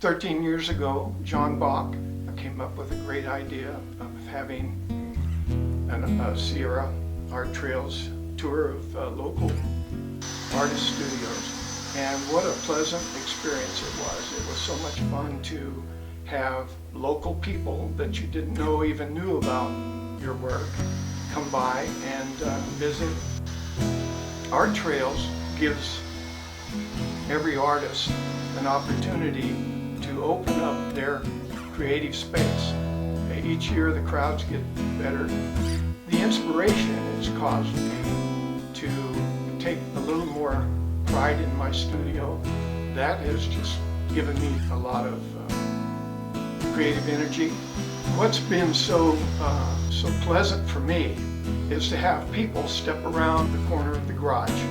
13 years ago, John Bach came up with a great idea of having a Sierra Art Trails tour of local artist studios. And what a pleasant experience it was. It was so much fun to have local people that you didn't know even knew about your work come by and visit. Art Trails gives every artist an opportunity to open up their creative space. Each year the crowds get better. The inspiration has caused me to take a little more pride in my studio. That has just given me a lot of creative energy. What's been so pleasant for me is to have people step around the corner of the garage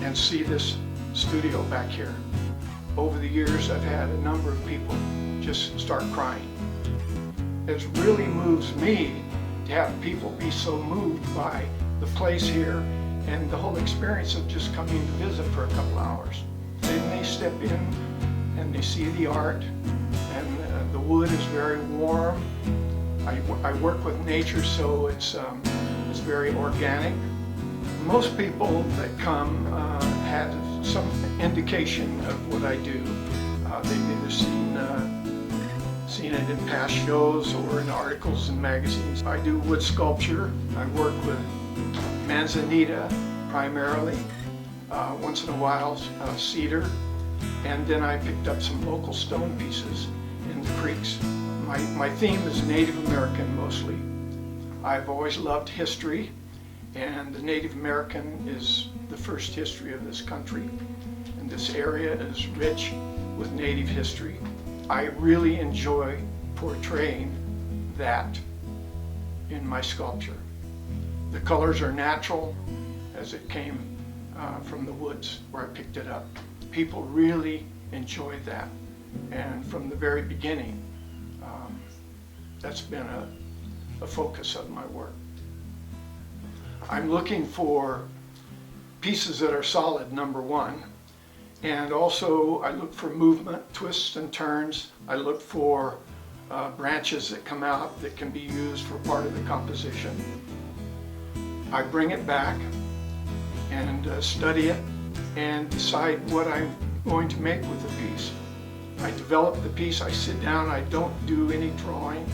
and see this studio back here. Over the years, I've had a number of people just start crying. It really moves me to have people be so moved by the place here and the whole experience of just coming to visit for a couple hours. Then they step in and they see the art, and the wood is very warm. I work with nature, so it's very organic. Most people that come have some indication of what I do. They've either seen it in past shows or in articles and magazines. I do wood sculpture. I work with manzanita primarily, once in a while cedar, and then I picked up some local stone pieces in the creeks. My theme is Native American mostly. I've always loved history, and the Native American is the first history of this country, and this area is rich with Native history. I really enjoy portraying that in my sculpture. The colors are natural as it came from the woods where I picked it up. People really enjoy that, and from the very beginning, that's been a focus of my work. I'm looking for pieces that are solid, number one, and also I look for movement, twists and turns. I look for branches that come out that can be used for part of the composition. I bring it back and study it and decide what I'm going to make with the piece. I develop the piece, I sit down, I don't do any drawing,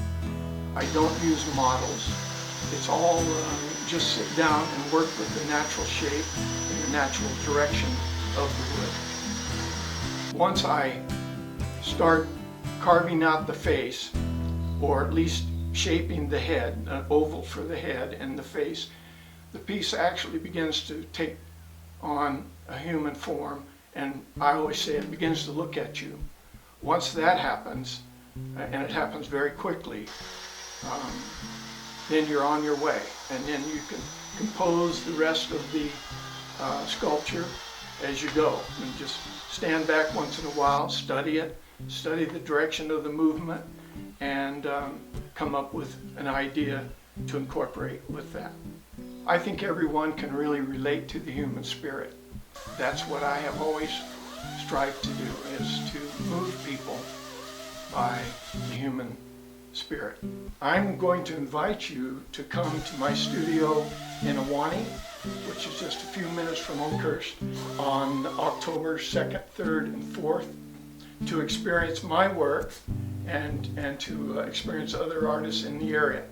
I don't use models. It's all just sit down and work with the natural shape and the natural direction of the wood. Once I start carving out the face, or at least shaping the head, an oval for the head and the face, the piece actually begins to take on a human form, and I always say it begins to look at you. Once that happens, and it happens very quickly, then you're on your way, and then you can compose the rest of the sculpture as you go. And just stand back once in a while, study it, study the direction of the movement, and come up with an idea to incorporate with that. I think everyone can really relate to the human spirit. That's what I have always strived to do, is to move people by the human spirit. I'm going to invite you to come to my studio in Ahwahnee, which is just a few minutes from Oakhurst, on October 2nd, 3rd, and 4th, to experience my work and to experience other artists in the area.